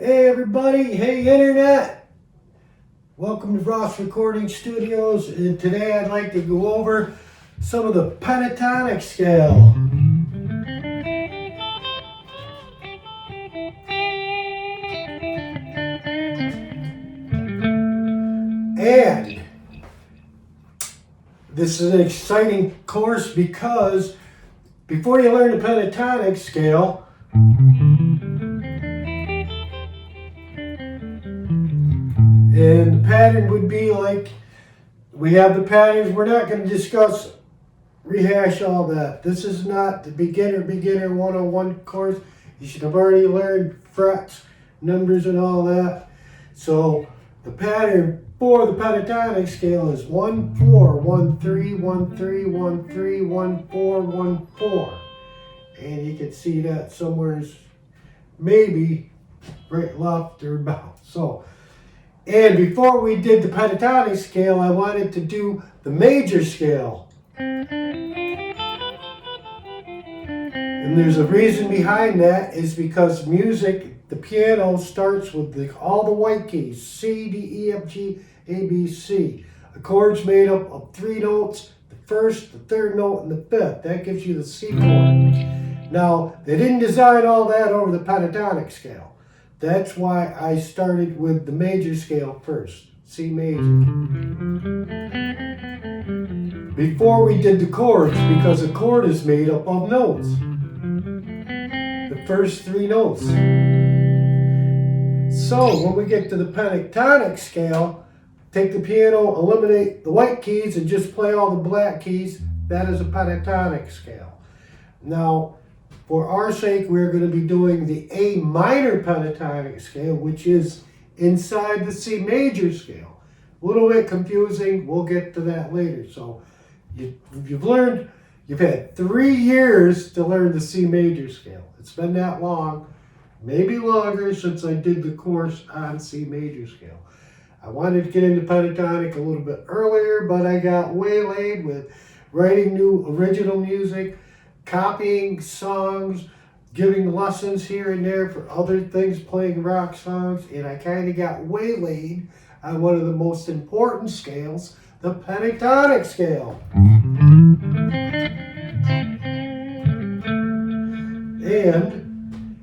Hey everybody, hey internet! Welcome to Ross Recording Studios, and today I'd like to go over some of the pentatonic scale. And this is an exciting course because before you learn the pentatonic scale, and the pattern would be like, we have the patterns, we're not going to rehash all that. This is not the beginner 101 course. You should have already learned frets, numbers, and all that. So the pattern for the pentatonic scale is 1 4 1 3 1 3 1 3 1 4 1 4, and you can see that somewhere maybe right left or about so. And before we did the pentatonic scale, I wanted to do the major scale. And there's a reason behind that, is because music, the piano starts with all the white keys, C, D, E, F, G, A, B, C. A chord's made up of 3 notes, the first, the third note, and the fifth. That gives you the C chord. Now, they didn't design all that over the pentatonic scale. That's why I started with the major scale first, C major. Before we did the chords, because a chord is made up of notes. The first 3 notes. So when we get to the pentatonic scale, take the piano, eliminate the white keys, and just play all the black keys. That is a pentatonic scale. Now, for our sake, we're going to be doing the A minor pentatonic scale, which is inside the C major scale. A little bit confusing. We'll get to that later. So you've had 3 years to learn the C major scale. It's been that long, maybe longer, since I did the course on C major scale. I wanted to get into pentatonic a little bit earlier, but I got waylaid with writing new original music, copying songs, giving lessons here and there for other things, playing rock songs, and I kind of got waylaid on one of the most important scales, the pentatonic scale. And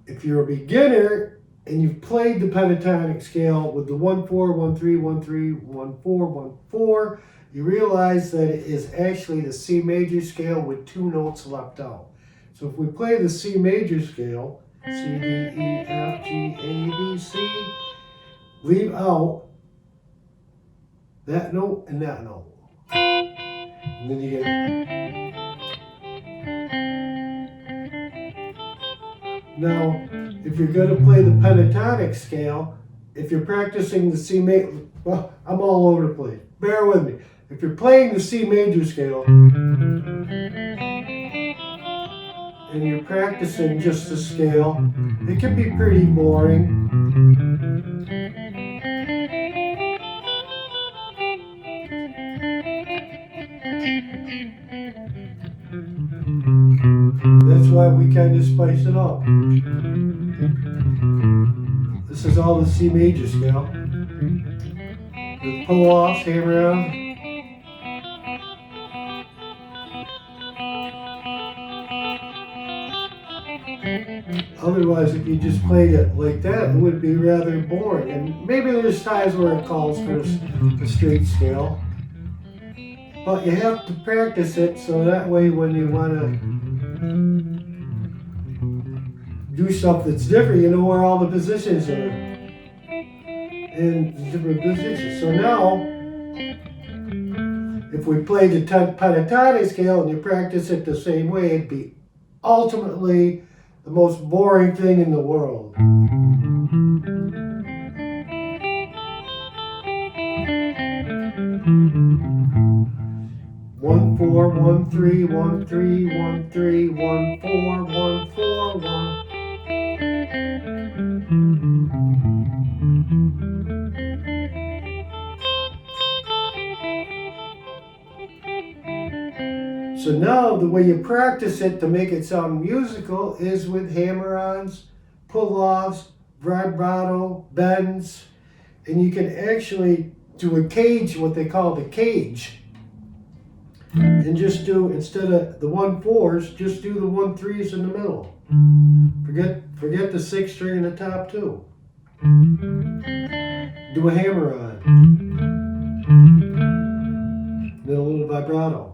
if you're a beginner and you've played the pentatonic scale with the 1 4 1 3 1 3 1 4 1 4, you realize that it is actually the C major scale with 2 notes left out. So if we play the C major scale, C, D, E, F, G, A, B, C, leave out that note and that note. And then you get... Now, if you're going to play the pentatonic scale, if you're practicing the C major... Well, I'm all over the place. Bear with me. If you're playing the C major scale and you're practicing just the scale, it can be pretty boring. That's why we kind of spice it up. This is all the C major scale. With pull-offs, hammer-ons. Otherwise, if you just played it like that, it would be rather boring. And maybe there's times where it calls for a straight scale. But you have to practice it so that way when you want to do stuff that's different, you know where all the positions are. In different positions. So now, if we play the pentatonic scale and you practice it the same way, it'd be ultimately the most boring thing in the world. 1 4 1 3 1 3 1 3 1 4 1 4 1. So now the way you practice it to make it sound musical is with hammer-ons, pull-offs, vibrato, bends, and you can actually do a cage, what they call the cage, and just do, instead of the 1/4s, just do the 1/3s in the middle. Forget the 6th string in the top too. Do a hammer on, then a little vibrato.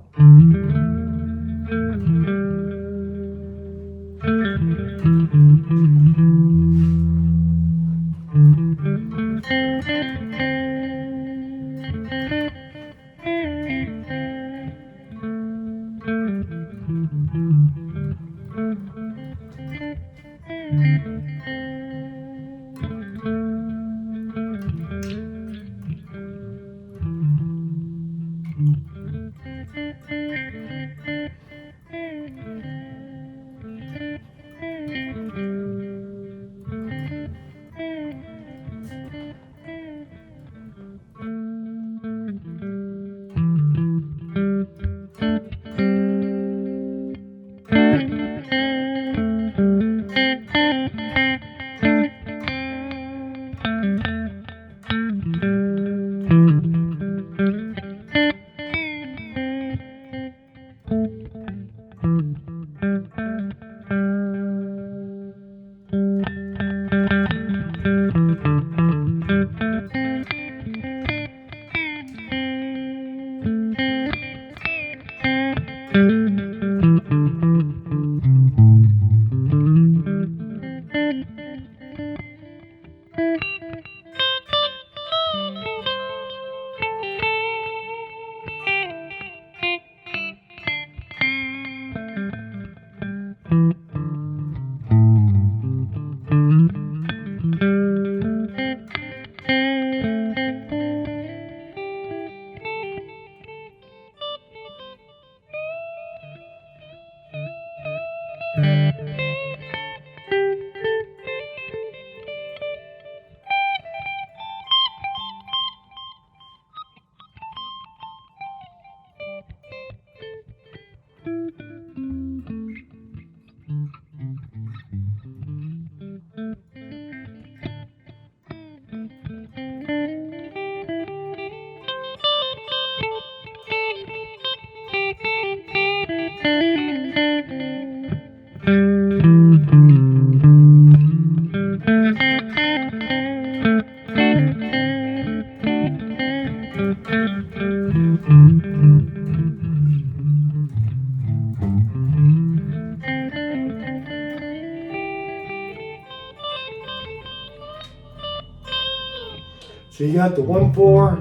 So you got the 1/4,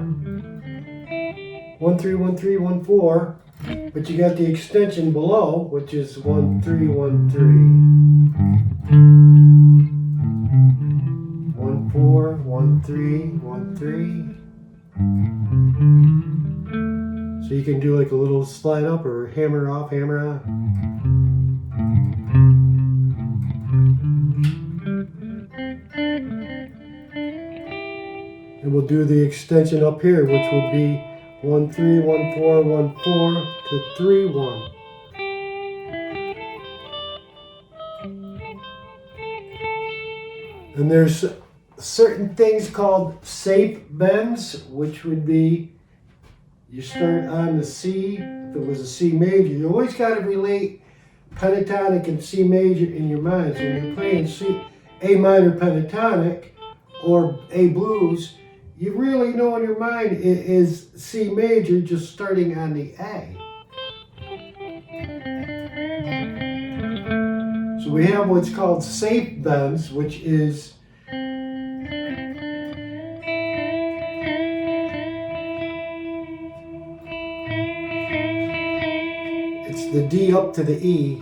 1/3, 1/3, 1/4, but you got the extension below, which is 1/3, 1/3. 1/4, 1/3, 1/3. So you can do like a little slide up or hammer off, hammer on. And we'll do the extension up here, which would be 1/3, 1/4, 1/4 to 3/1. And there's certain things called safe bends, which would be you start on the C. If it was a C major, you always got to relate pentatonic and C major in your mind. So when you're playing A minor pentatonic or A blues, you really know in your mind it is C major, just starting on the A. So we have what's called safe bends, which is it's the D up to the E.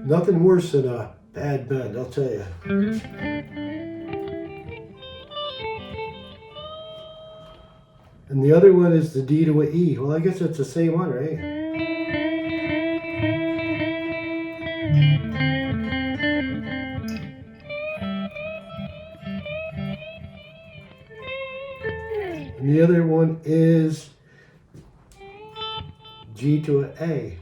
Nothing worse than a bad bend, I'll tell you. And the other one is the D to a E. Well, I guess it's the same one, right? the other one is G to an A.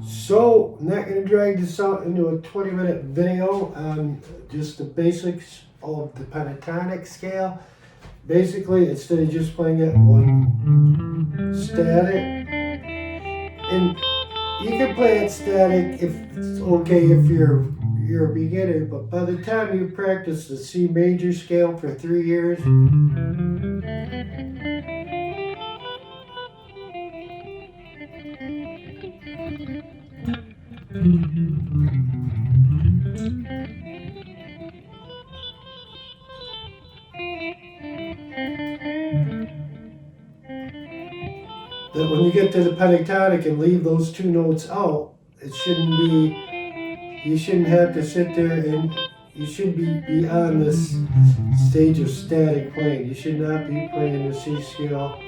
So, I'm not going to drag this out into a 20-minute video on just the basics of the pentatonic scale. Basically, instead of just playing it one static, and you can play it static if it's okay if you're a beginner, but by the time you practice the C major scale for 3 years, that when you get to the pentatonic and leave those 2 notes out, it shouldn't be, you shouldn't have to sit there and you should be on this stage of static playing. You should not be playing the C scale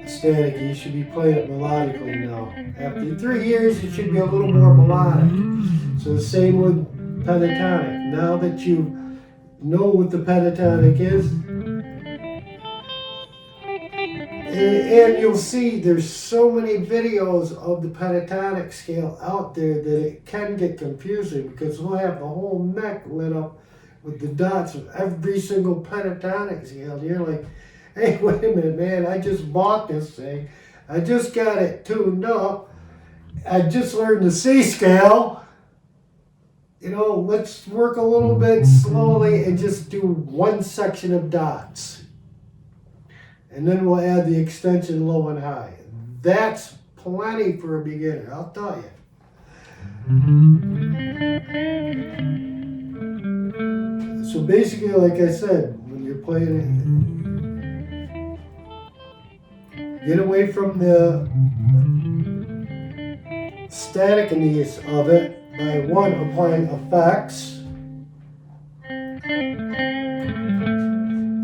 static. You should be playing it melodically now. After 3 years, it should be a little more melodic. So the same with pentatonic. Now that you know what the pentatonic is, and you'll see there's so many videos of the pentatonic scale out there that it can get confusing because we'll have the whole neck lit up with the dots of every single pentatonic scale. And you're like, hey, wait a minute, man, I just bought this thing. I just got it tuned up. I just learned the C scale. You know, let's work a little bit slowly and just do one section of dots. And then we'll add the extension low and high. That's plenty for a beginner, I'll tell you. So basically, like I said, when you're playing it, get away from the staticness of it by one, applying effects.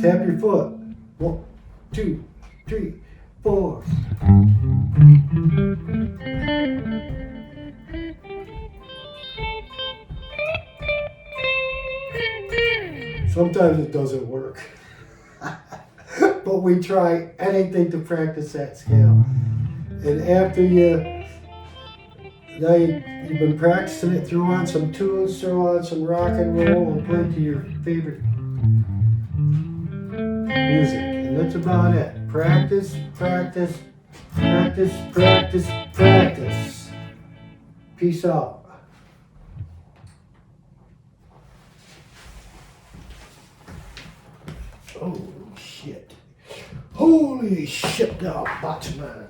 Tap your foot. 1, 2, 3, 4. Sometimes it doesn't work. But we try anything to practice that scale. And after you've been practicing it, throw on some tunes, throw on some rock and roll, and play to your favorite music. And that's about it. Practice, practice, practice, practice, practice. Peace out. Oh, shit. Holy shit, now, box man.